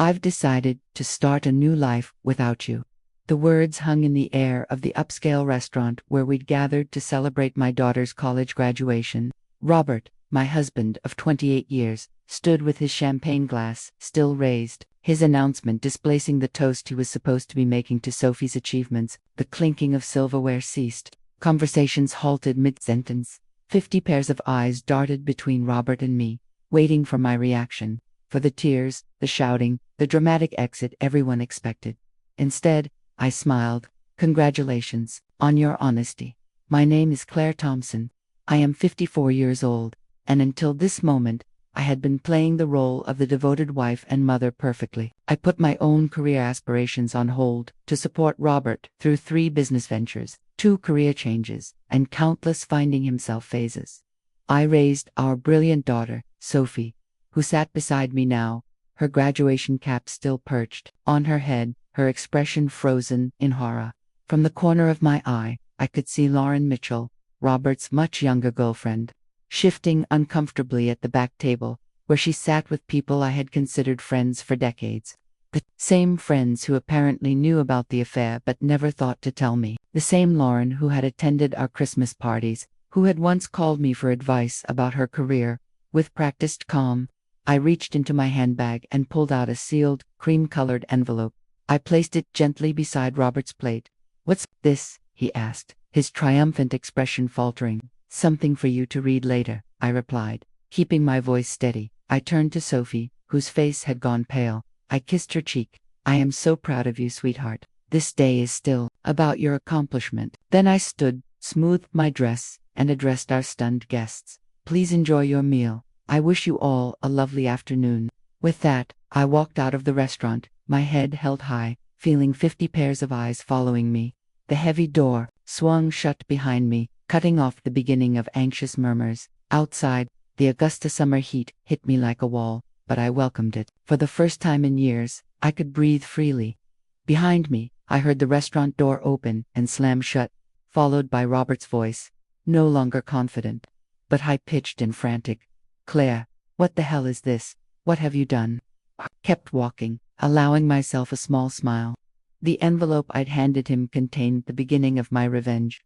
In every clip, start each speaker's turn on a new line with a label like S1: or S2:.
S1: I've decided to start a new life without you. The words hung in the air of the upscale restaurant where we'd gathered to celebrate my daughter's college graduation. Robert, my husband of 28 years, stood with his champagne glass still raised, his announcement displacing the toast he was supposed to be making to Sophie's achievements. The clinking of silverware ceased. Conversations halted mid-sentence. 50 pairs of eyes darted between Robert and me, waiting for my reaction, for the tears, the shouting, the dramatic exit everyone expected. Instead, I smiled. Congratulations on your honesty. My name is Claire Thompson. I am 54 years old, and until this moment, I had been playing the role of the devoted wife and mother perfectly. I put my own career aspirations on hold to support Robert through 3 business ventures, 2 career changes, and countless finding himself phases. I raised our brilliant daughter, Sophie, who sat beside me now, her graduation cap still perched on her head, her expression frozen in horror. From the corner of my eye, I could see Lauren Mitchell, Robert's much younger girlfriend, shifting uncomfortably at the back table, where she sat with people I had considered friends for decades. The same friends who apparently knew about the affair but never thought to tell me. The same Lauren who had attended our Christmas parties, who had once called me for advice about her career. With practiced calm, I reached into my handbag and pulled out a sealed, cream-colored envelope. I placed it gently beside Robert's plate. "What's this?" he asked, his triumphant expression faltering. "Something for you to read later," I replied, keeping my voice steady. I turned to Sophie, whose face had gone pale. I kissed her cheek. "I am so proud of you, sweetheart. This day is still about your accomplishment." Then I stood, smoothed my dress, and addressed our stunned guests. "Please enjoy your meal. I wish you all a lovely afternoon." With that, I walked out of the restaurant, my head held high, feeling 50 pairs of eyes following me. The heavy door swung shut behind me, cutting off the beginning of anxious murmurs. Outside, the Augusta summer heat hit me like a wall, but I welcomed it. For the first time in years, I could breathe freely. Behind me, I heard the restaurant door open and slam shut, followed by Robert's voice, no longer confident, but high-pitched and frantic. "Claire, what the hell is this? What have you done?" I kept walking, allowing myself a small smile. The envelope I'd handed him contained the beginning of my revenge.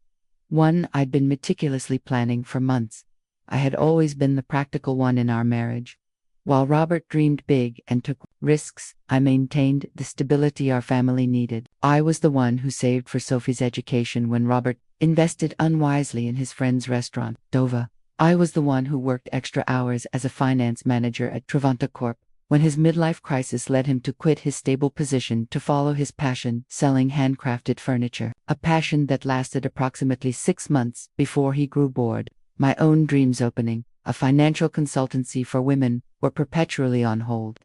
S1: One I'd been meticulously planning for months. I had always been the practical one in our marriage. While Robert dreamed big and took risks, I maintained the stability our family needed. I was the one who saved for Sophie's education when Robert invested unwisely in his friend's restaurant, Dova. I was the one who worked extra hours as a finance manager at Travanta Corp. When his midlife crisis led him to quit his stable position to follow his passion, selling handcrafted furniture, a passion that lasted approximately 6 months before he grew bored. My own dreams opening, a financial consultancy for women, were perpetually on hold.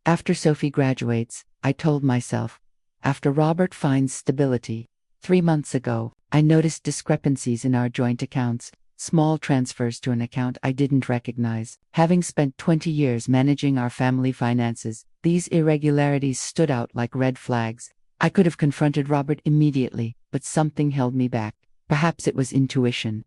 S1: After Sophie graduates, I told myself. After Robert finds stability. 3 months ago, I noticed discrepancies in our joint accounts. Small transfers to an account I didn't recognize. Having spent 20 years managing our family finances, these irregularities stood out like red flags. I could have confronted Robert immediately, but something held me back. Perhaps it was intuition.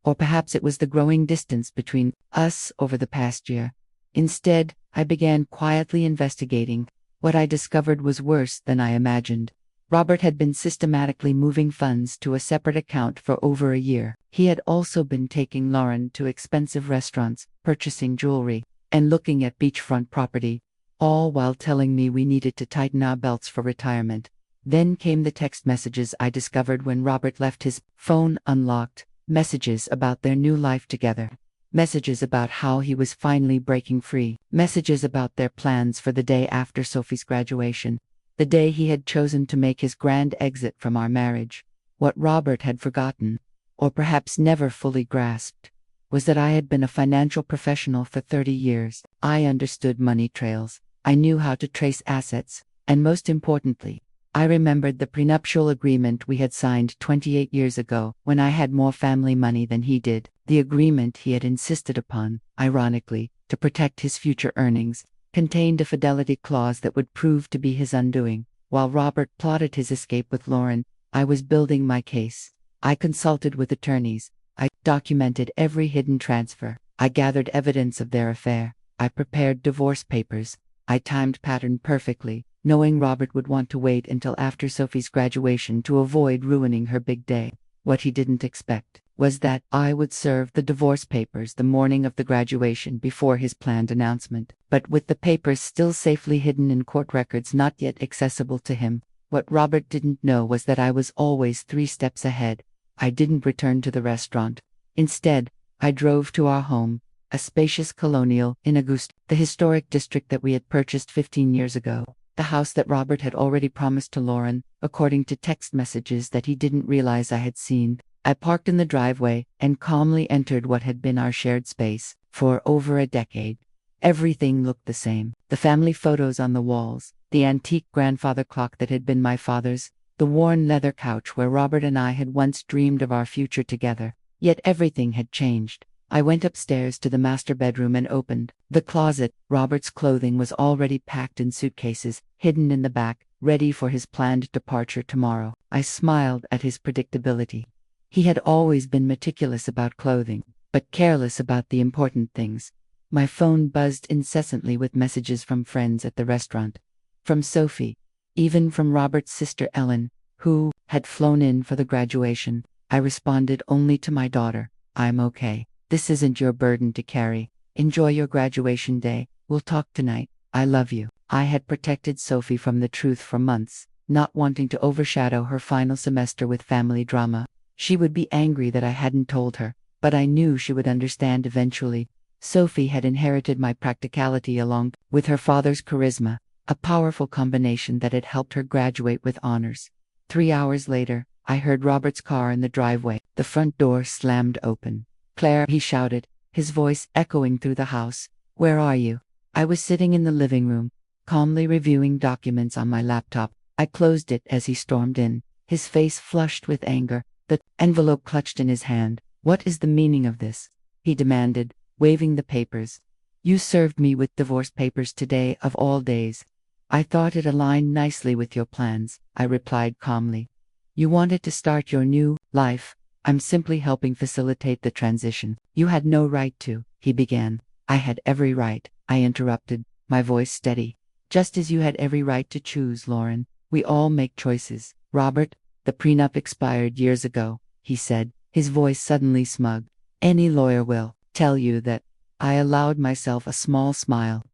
S1: Or perhaps it was the growing distance between us over the past year. Instead, I began quietly investigating. What I discovered was worse than I imagined. Robert had been systematically moving funds to a separate account for over a year. He had also been taking Lauren to expensive restaurants, purchasing jewelry, and looking at beachfront property, all while telling me we needed to tighten our belts for retirement. Then came the text messages I discovered when Robert left his phone unlocked, messages about their new life together, messages about how he was finally breaking free, messages about their plans for the day after Sophie's graduation. The day he had chosen to make his grand exit from our marriage. What Robert had forgotten, or perhaps never fully grasped, was that I had been a financial professional for 30 years. I understood money trails. I knew how to trace assets, and most importantly, I remembered the prenuptial agreement we had signed 28 years ago when I had more family money than he did. The agreement he had insisted upon, ironically, to protect his future earnings, contained a fidelity clause that would prove to be his undoing. While Robert plotted his escape with Lauren, I was building my case. I consulted with attorneys. I documented every hidden transfer. I gathered evidence of their affair. I prepared divorce papers. I timed pattern perfectly, knowing Robert would want to wait until after Sophie's graduation to avoid ruining her big day. What he didn't expect was that I would serve the divorce papers the morning of the graduation before his planned announcement. But with the papers still safely hidden in court records not yet accessible to him, what Robert didn't know was that I was always 3 steps ahead. I didn't return to the restaurant. Instead, I drove to our home, a spacious colonial in Auguste, the historic district that we had purchased 15 years ago. The house that Robert had already promised to Lauren, according to text messages that he didn't realize I had seen. I parked in the driveway and calmly entered what had been our shared space for over a decade. Everything looked the same. The family photos on the walls, the antique grandfather clock that had been my father's, the worn leather couch where Robert and I had once dreamed of our future together. Yet everything had changed. I went upstairs to the master bedroom and opened the closet. Robert's clothing was already packed in suitcases, hidden in the back, ready for his planned departure tomorrow. I smiled at his predictability. He had always been meticulous about clothing, but careless about the important things. My phone buzzed incessantly with messages from friends at the restaurant. From Sophie, even from Robert's sister Ellen, who had flown in for the graduation. I responded only to my daughter, "I'm okay. This isn't your burden to carry. Enjoy your graduation day. We'll talk tonight. I love you." I had protected Sophie from the truth for months, not wanting to overshadow her final semester with family drama. She would be angry that I hadn't told her, but I knew she would understand eventually. Sophie had inherited my practicality along with her father's charisma, a powerful combination that had helped her graduate with honors. 3 hours later, I heard Robert's car in the driveway. The front door slammed open. "Claire," he shouted, his voice echoing through the house. "Where are you?" I was sitting in the living room, calmly reviewing documents on my laptop. I closed it as he stormed in, his face flushed with anger, the envelope clutched in his hand. "What is the meaning of this?" he demanded, waving the papers. "You served me with divorce papers today of all days." "I thought it aligned nicely with your plans," I replied calmly. "You wanted to start your new life. I'm simply helping facilitate the transition." "You had no right to," he began. "I had every right," I interrupted, my voice steady. "Just as you had every right to choose, Lauren. We all make choices." "Robert, the prenup expired years ago," he said, his voice suddenly smug. "Any lawyer will tell you that." I allowed myself a small smile.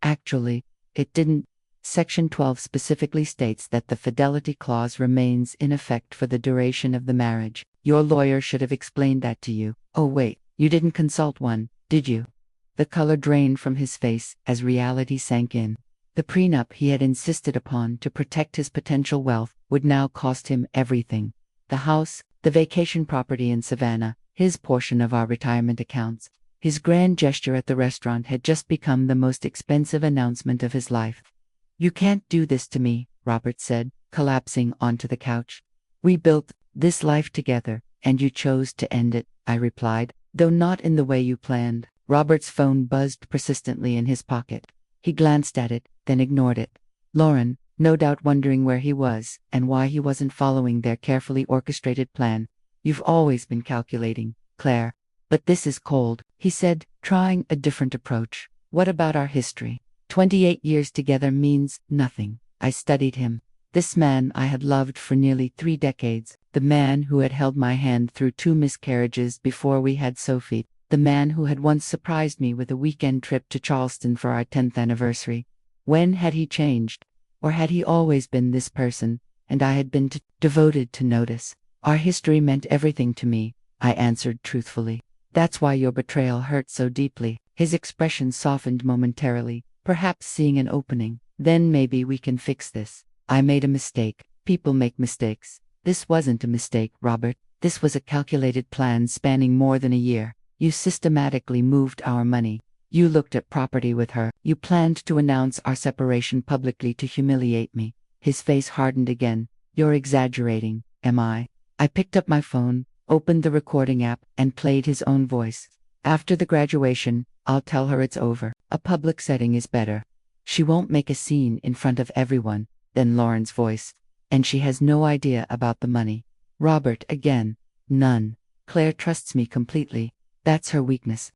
S1: "Actually, it didn't. Section 12 specifically states that the fidelity clause remains in effect for the duration of the marriage. Your lawyer should have explained that to you." "Oh wait, you didn't consult one, did you?" The color drained from his face as reality sank in. The prenup he had insisted upon to protect his potential wealth would now cost him everything. The house, the vacation property in Savannah, his portion of our retirement accounts. His grand gesture at the restaurant had just become the most expensive announcement of his life. "You can't do this to me," Robert said, collapsing onto the couch. "We built this life together, and you chose to end it," I replied, "though not in the way you planned." Robert's phone buzzed persistently in his pocket. He glanced at it, then ignored it. Lauren, no doubt wondering where he was and why he wasn't following their carefully orchestrated plan. "You've always been calculating, Claire. But this is cold," he said, trying a different approach. "What about our history? 28 years together means nothing." I studied him. This man I had loved for nearly 3 decades, the man who had held my hand through 2 miscarriages before we had Sophie, the man who had once surprised me with a weekend trip to Charleston for our 10th anniversary. When had he changed? Or had he always been this person, and I had been devoted to notice? "Our history meant everything to me," I answered truthfully. "That's why your betrayal hurt so deeply." His expression softened momentarily, perhaps seeing an opening. "Then maybe we can fix this. I made a mistake. People make mistakes. This wasn't a mistake, Robert. This was a calculated plan spanning more than a year. You systematically moved our money. You looked at property with her. You planned to announce our separation publicly to humiliate me." His face hardened again. "You're exaggerating, am I?" I picked up my phone, opened the recording app, and played his own voice. "After the graduation, I'll tell her it's over. A public setting is better. She won't make a scene in front of everyone." Then Lauren's voice. "And she has no idea about the money." Robert again. "None. Claire trusts me completely. That's her weakness."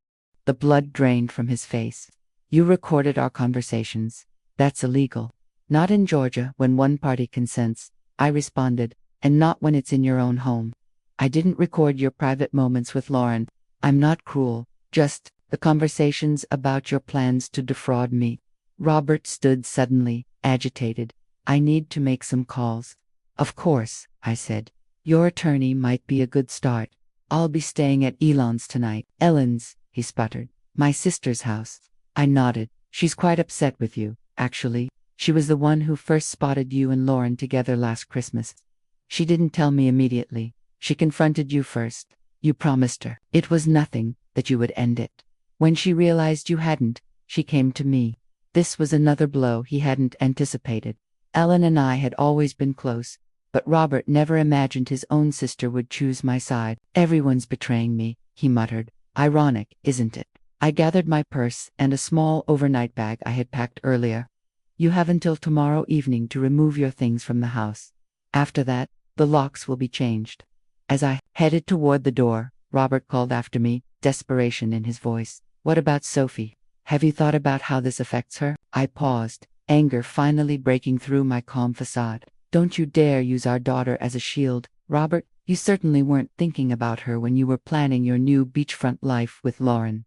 S1: The blood drained from his face. "You recorded our conversations. That's illegal. Not in Georgia when one party consents, I responded, and not when it's in your own home. I didn't record your private moments with Lauren. I'm not cruel, just the conversations about your plans to defraud me. Robert stood suddenly, agitated. I need to make some calls. Of course, I said. Your attorney might be a good start. I'll be staying at Elon's tonight. Ellen's, he sputtered. My sister's house. I nodded. She's quite upset with you, actually. She was the one who first spotted you and Lauren together last Christmas. She didn't tell me immediately. She confronted you first. You promised her it was nothing, that you would end it. When she realized you hadn't, she came to me. This was another blow he hadn't anticipated. Ellen and I had always been close, but Robert never imagined his own sister would choose my side. Everyone's betraying me, he muttered. Ironic, isn't it? I gathered my purse and a small overnight bag I had packed earlier. You have until tomorrow evening to remove your things from the house. After that, the locks will be changed. As I headed toward the door, Robert called after me, desperation in his voice. What about Sophie? Have you thought about how this affects her? I paused, anger finally breaking through my calm facade. Don't you dare use our daughter as a shield, Robert. You certainly weren't thinking about her when you were planning your new beachfront life with Lauren.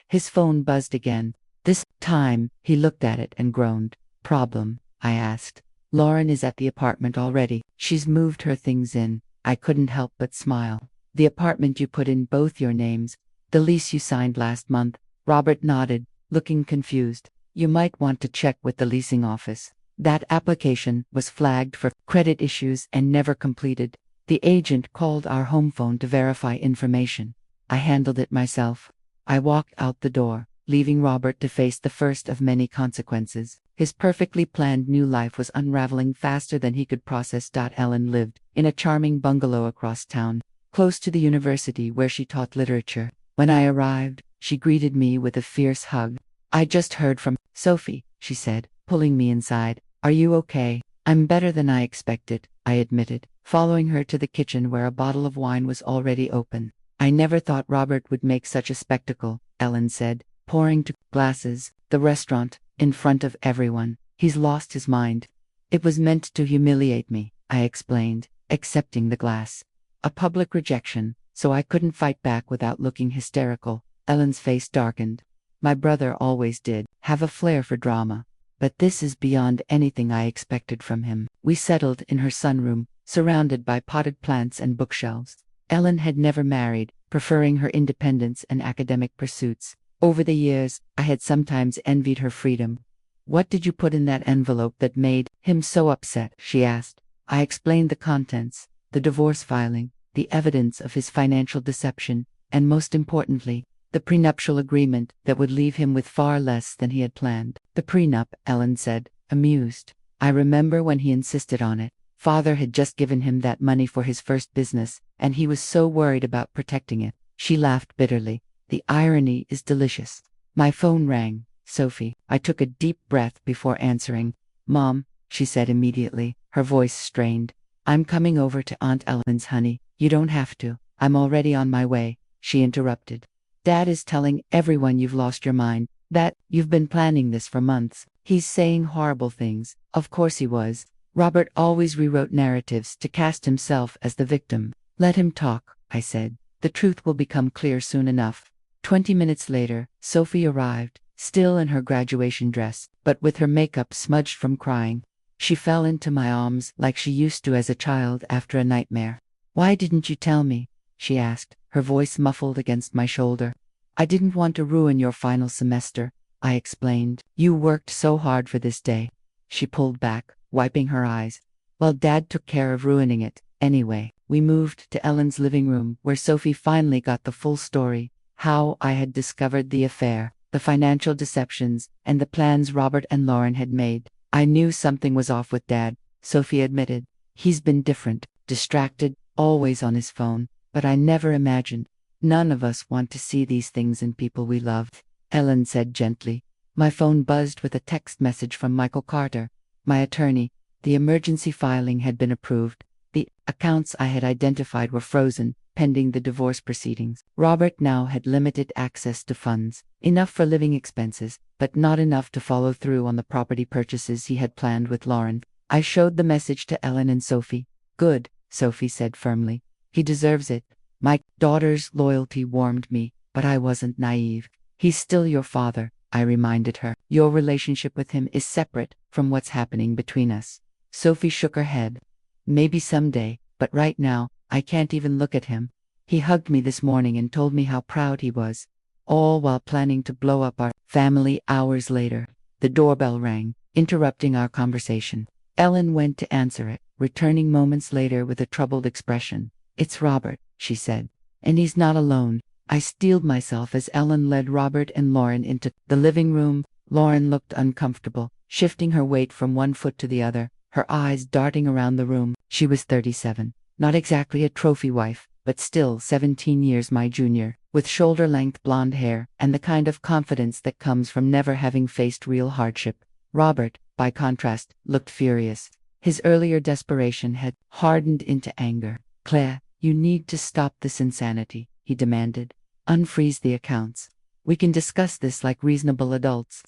S1: His phone buzzed again. This time, he looked at it and groaned. Problem? I asked. Lauren is at the apartment already. She's moved her things in. I couldn't help but smile. The apartment you put in both your names. The lease you signed last month. Robert nodded, looking confused. You might want to check with the leasing office. That application was flagged for credit issues and never completed. The agent called our home phone to verify information. I handled it myself. I walked out the door, leaving Robert to face the first of many consequences. His perfectly planned new life was unraveling faster than he could process. Ellen lived in a charming bungalow across town, close to the university where she taught literature. When I arrived, she greeted me with a fierce hug. I just heard from Sophie, she said, pulling me inside. Are you okay? I'm better than I expected, I admitted, following her to the kitchen where a bottle of wine was already open. I never thought Robert would make such a spectacle, Ellen said, pouring two glasses. The restaurant, in front of everyone. He's lost his mind. It was meant to humiliate me, I explained, accepting the glass. A public rejection, so I couldn't fight back without looking hysterical. Ellen's face darkened. My brother always did have a flair for drama, but this is beyond anything I expected from him. We settled in her sunroom, surrounded by potted plants and bookshelves. Ellen had never married, preferring her independence and academic pursuits. Over the years, I had sometimes envied her freedom. What did you put in that envelope that made him so upset? She asked. I explained the contents, the divorce filing, the evidence of his financial deception, and most importantly, the prenuptial agreement that would leave him with far less than he had planned. The prenup, Ellen said, amused. I remember when he insisted on it. Father had just given him that money for his first business, and he was so worried about protecting it. She laughed bitterly. The irony is delicious. My phone rang. Sophie. I took a deep breath before answering. Mom, she said immediately, her voice strained. I'm coming over to Aunt Ellen's, honey. You don't have to. I'm already on my way, she interrupted. Dad is telling everyone you've lost your mind, that you've been planning this for months. He's saying horrible things. Of course he was. Robert always rewrote narratives to cast himself as the victim. Let him talk, I said. The truth will become clear soon enough. 20 minutes later, Sophie arrived, still in her graduation dress, but with her makeup smudged from crying. She fell into my arms like she used to as a child after a nightmare. Why didn't you tell me? She asked, her voice muffled against my shoulder. I didn't want to ruin your final semester, I explained. You worked so hard for this day. She pulled back, wiping her eyes. Well, Dad took care of ruining it. Anyway, we moved to Ellen's living room, where Sophie finally got the full story. How I had discovered the affair, the financial deceptions, and the plans Robert and Lauren had made. I knew something was off with Dad, Sophie admitted. He's been different, distracted, always on his phone, but I never imagined. None of us want to see these things in people we love, Ellen said gently. My phone buzzed with a text message from Michael Carter, my attorney. The emergency filing had been approved. The accounts I had identified were frozen, pending the divorce proceedings. Robert now had limited access to funds, enough for living expenses, but not enough to follow through on the property purchases he had planned with Lauren. I showed the message to Ellen and Sophie. Good, Sophie said firmly. He deserves it. My daughter's loyalty warmed me, but I wasn't naive. He's still your father, I reminded her. Your relationship with him is separate from what's happening between us. Sophie shook her head. Maybe someday, but right now, I can't even look at him. He hugged me this morning and told me how proud he was. All while planning to blow up our family. Hours later, the doorbell rang, interrupting our conversation. Ellen went to answer it, returning moments later with a troubled expression. It's Robert, she said. And he's not alone. I steeled myself as Ellen led Robert and Lauren into the living room. Lauren looked uncomfortable, shifting her weight from one foot to the other, her eyes darting around the room. She was 37. Not exactly a trophy wife, but still 17 years my junior, with shoulder-length blonde hair and the kind of confidence that comes from never having faced real hardship. Robert, by contrast, looked furious. His earlier desperation had hardened into anger. Claire, you need to stop this insanity, he demanded. Unfreeze the accounts. We can discuss this like reasonable adults.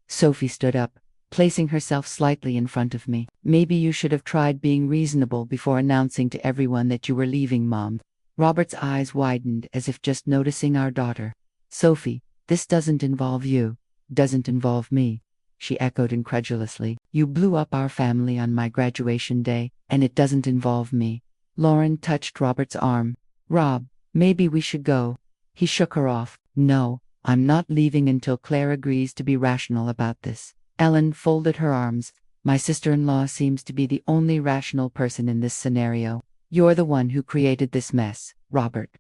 S1: Sophie stood up, placing herself slightly in front of me. Maybe you should have tried being reasonable before announcing to everyone that you were leaving, Mom. Robert's eyes widened as if just noticing our daughter. Sophie, this doesn't involve you. Doesn't involve me, she echoed incredulously. You blew up our family on my graduation day, and it doesn't involve me. Lauren touched Robert's arm. Rob, maybe we should go. He shook her off. No, I'm not leaving until Claire agrees to be rational about this. Ellen folded her arms. My sister-in-law seems to be the only rational person in this scenario. You're the one who created this mess, Robert.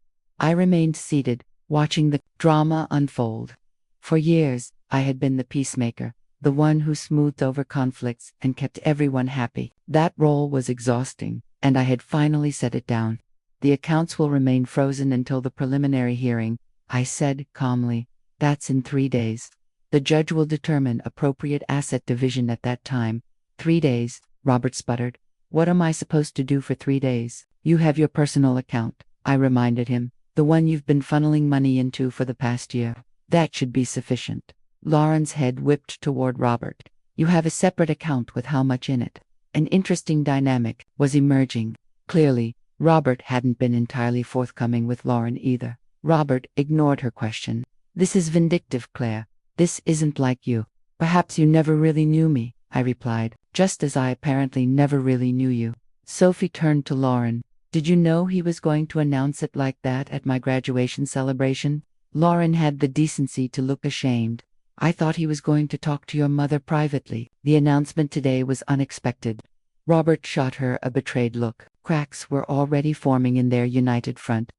S1: I remained seated, watching the drama unfold. For years, I had been the peacemaker, the one who smoothed over conflicts and kept everyone happy. That role was exhausting, and I had finally set it down. The accounts will remain frozen until the preliminary hearing, I said calmly. That's in 3 days. The judge will determine appropriate asset division at that time. 3 days, Robert sputtered. What am I supposed to do for 3 days? You have your personal account, I reminded him, the one you've been funneling money into for the past year. That should be sufficient. Lauren's head whipped toward Robert. You have a separate account with how much in it. An interesting dynamic was emerging. Clearly, Robert hadn't been entirely forthcoming with Lauren either. Robert ignored her question. This is vindictive, Claire. This isn't like you. Perhaps you never really knew me, I replied, just as I apparently never really knew you. Sophie turned to Lauren. Did you know he was going to announce it like that at my graduation celebration? Lauren had the decency to look ashamed. I thought he was going to talk to your mother privately. The announcement today was unexpected. Robert shot her a betrayed look. Cracks were already forming in their united front.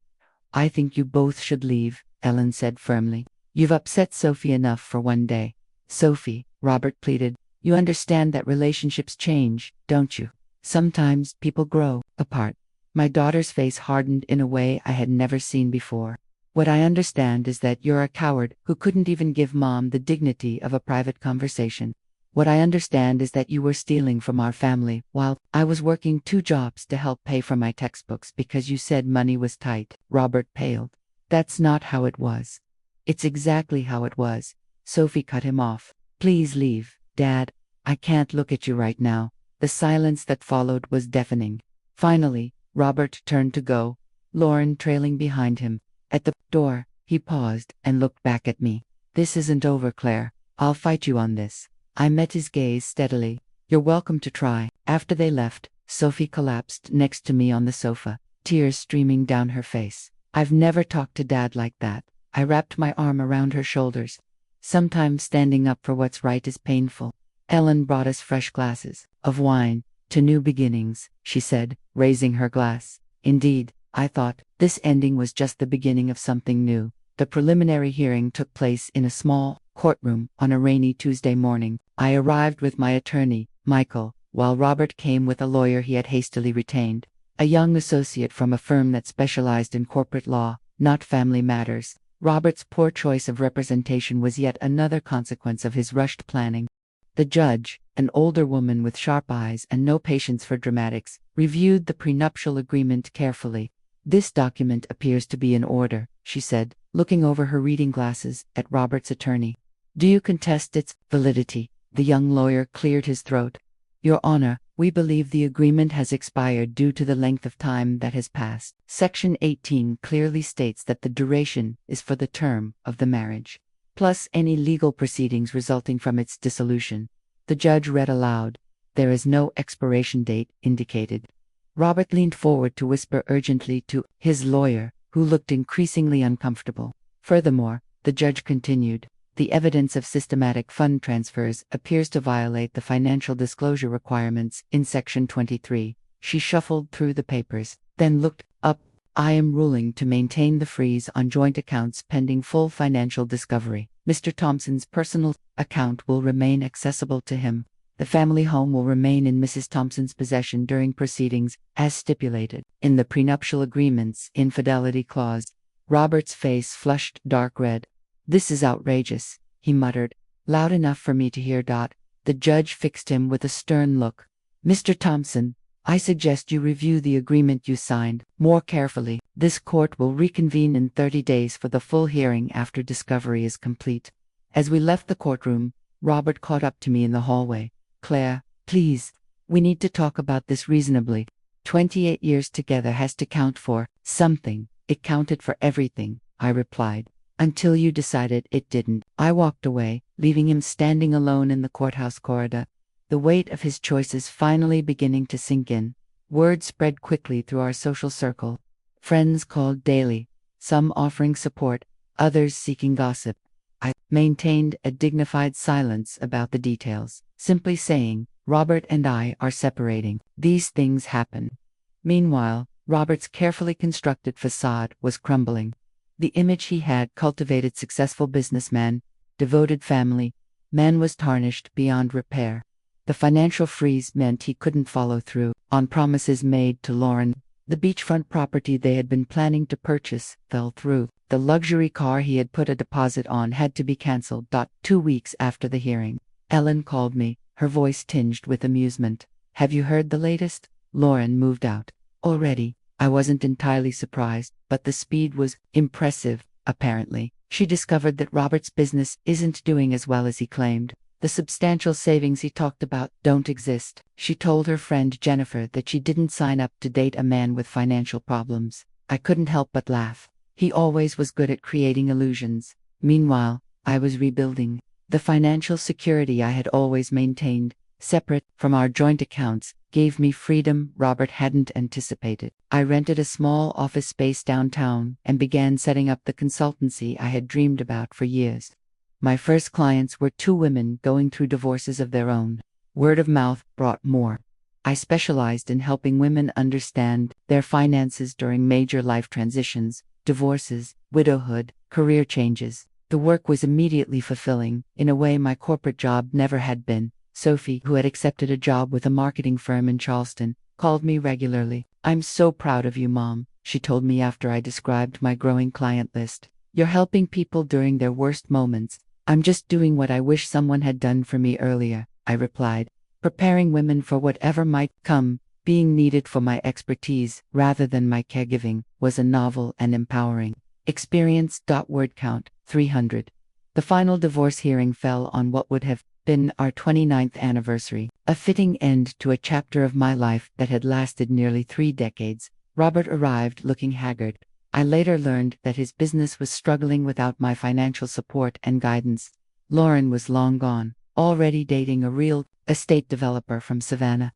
S1: I think you both should leave, Ellen said firmly. You've upset Sophie enough for one day. Sophie, Robert pleaded, you understand that relationships change, don't you? Sometimes people grow apart. My daughter's face hardened in a way I had never seen before. What I understand is that you're a coward who couldn't even give Mom the dignity of a private conversation. What I understand is that you were stealing from our family while I was working 2 jobs to help pay for my textbooks because you said money was tight. Robert paled. That's not how it was. It's exactly how it was. Sophie cut him off. Please leave, Dad. I can't look at you right now. The silence that followed was deafening. Finally, Robert turned to go, Lauren trailing behind him. At the door, he paused and looked back at me. This isn't over, Claire. I'll fight you on this. I met his gaze steadily. You're welcome to try. After they left, Sophie collapsed next to me on the sofa, tears streaming down her face. I've never talked to Dad like that. I wrapped my arm around her shoulders. Sometimes standing up for what's right is painful. Ellen brought us fresh glasses of wine. To new beginnings, she said, raising her glass. Indeed, I thought, this ending was just the beginning of something new. The preliminary hearing took place in a small courtroom on a rainy Tuesday morning. I arrived with my attorney, Michael, while Robert came with a lawyer he had hastily retained, a young associate from a firm that specialized in corporate law, not family matters. Robert's poor choice of representation was yet another consequence of his rushed planning. The judge, an older woman with sharp eyes and no patience for dramatics, reviewed the prenuptial agreement carefully. This document appears to be in order, she said, looking over her reading glasses at Robert's attorney. Do you contest its validity? The young lawyer cleared his throat. Your Honor, we believe the agreement has expired due to the length of time that has passed. Section 18 clearly states that the duration is for the term of the marriage, plus any legal proceedings resulting from its dissolution. The judge read aloud. There is no expiration date indicated. Robert leaned forward to whisper urgently to his lawyer, who looked increasingly uncomfortable. Furthermore, the judge continued, the evidence of systematic fund transfers appears to violate the financial disclosure requirements in Section 23. She shuffled through the papers, then looked up. I am ruling to maintain the freeze on joint accounts pending full financial discovery. Mr. Thompson's personal account will remain accessible to him. The family home will remain in Mrs. Thompson's possession during proceedings, as stipulated in the prenuptial agreement's infidelity clause. Robert's face flushed dark red. This is outrageous, he muttered, loud enough for me to hear. The judge fixed him with a stern look. Mr. Thompson, I suggest you review the agreement you signed more carefully. This court will reconvene in 30 days for the full hearing after discovery is complete. As we left the courtroom, Robert caught up to me in the hallway. Claire, please, we need to talk about this reasonably. 28 years together has to count for something. It counted for everything, I replied. Until you decided it didn't. I walked away, leaving him standing alone in the courthouse corridor, the weight of his choices finally beginning to sink in. Word spread quickly through our social circle. Friends called daily, some offering support, others seeking gossip. I maintained a dignified silence about the details, simply saying, Robert and I are separating. These things happen. Meanwhile, Robert's carefully constructed facade was crumbling. The image he had cultivated, successful businessman, devoted family, man, was tarnished beyond repair. The financial freeze meant he couldn't follow through on promises made to Lauren. The beachfront property they had been planning to purchase fell through. The luxury car he had put a deposit on had to be cancelled. 2 weeks after the hearing, Ellen called me, her voice tinged with amusement. Have you heard the latest? Lauren moved out. Already? I wasn't entirely surprised, but the speed was impressive, apparently. She discovered that Robert's business isn't doing as well as he claimed. The substantial savings he talked about don't exist. She told her friend Jennifer that she didn't sign up to date a man with financial problems. I couldn't help but laugh. He always was good at creating illusions. Meanwhile, I was rebuilding. The financial security I had always maintained, separate from our joint accounts, gave me freedom Robert hadn't anticipated. I rented a small office space downtown and began setting up the consultancy I had dreamed about for years. My first clients were 2 women going through divorces of their own. Word of mouth brought more. I specialized in helping women understand their finances during major life transitions, divorces, widowhood, career changes. The work was immediately fulfilling, in a way my corporate job never had been. Sophie, who had accepted a job with a marketing firm in Charleston, called me regularly. I'm so proud of you, Mom, she told me after I described my growing client list. You're helping people during their worst moments. I'm just doing what I wish someone had done for me earlier, I replied, preparing women for whatever might come. Being needed for my expertise, rather than my caregiving, was a novel and empowering experience. Word count, 300. The final divorce hearing fell on what would have been our 29th anniversary, a fitting end to a chapter of my life that had lasted nearly 3 decades. Robert arrived looking haggard. I later learned that his business was struggling without my financial support and guidance. Lauren was long gone, already dating a real estate developer from Savannah.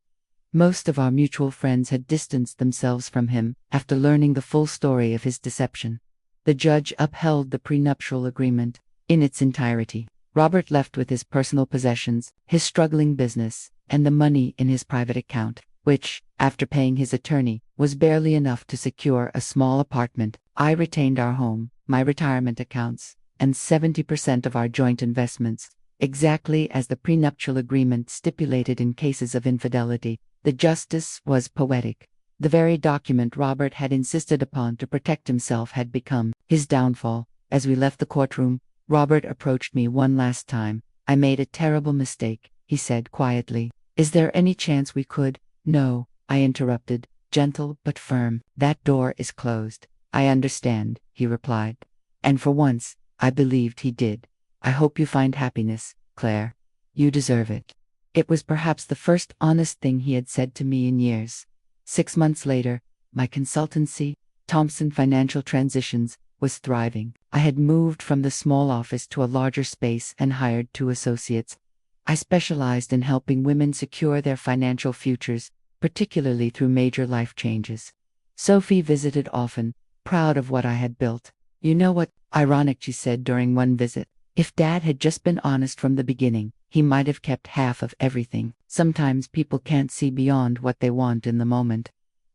S1: Most of our mutual friends had distanced themselves from him after learning the full story of his deception. The judge upheld the prenuptial agreement in its entirety. Robert left with his personal possessions, his struggling business, and the money in his private account, which, after paying his attorney, was barely enough to secure a small apartment. I retained our home, my retirement accounts, and 70% of our joint investments, exactly as the prenuptial agreement stipulated in cases of infidelity. The justice was poetic. The very document Robert had insisted upon to protect himself had become his downfall. As we left the courtroom, Robert approached me one last time. I made a terrible mistake, he said quietly. Is there any chance we could? No, I interrupted, gentle but firm. That door is closed. I understand, he replied. And for once, I believed he did. I hope you find happiness, Claire. You deserve it. It was perhaps the first honest thing he had said to me in years. 6 months later, my consultancy, Thompson Financial Transitions, was thriving. I had moved from the small office to a larger space and hired 2 associates. I specialized in helping women secure their financial futures, particularly through major life changes. Sophie visited often, proud of what I had built. You know what, ironic, she said during one visit. If Dad had just been honest from the beginning, he might have kept half of everything. Sometimes people can't see beyond what they want in the moment.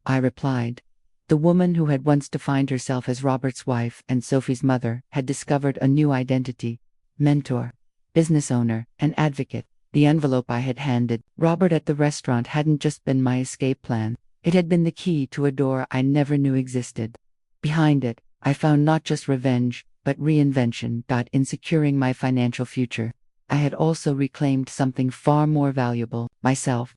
S1: I replied. The woman who had once defined herself as Robert's wife and Sophie's mother had discovered a new identity: mentor, business owner, and advocate. The envelope I had handed Robert at the restaurant hadn't just been my escape plan. It had been the key to a door I never knew existed. Behind it, I found not just revenge, but reinvention. In securing my financial future, I had also reclaimed something far more valuable: myself.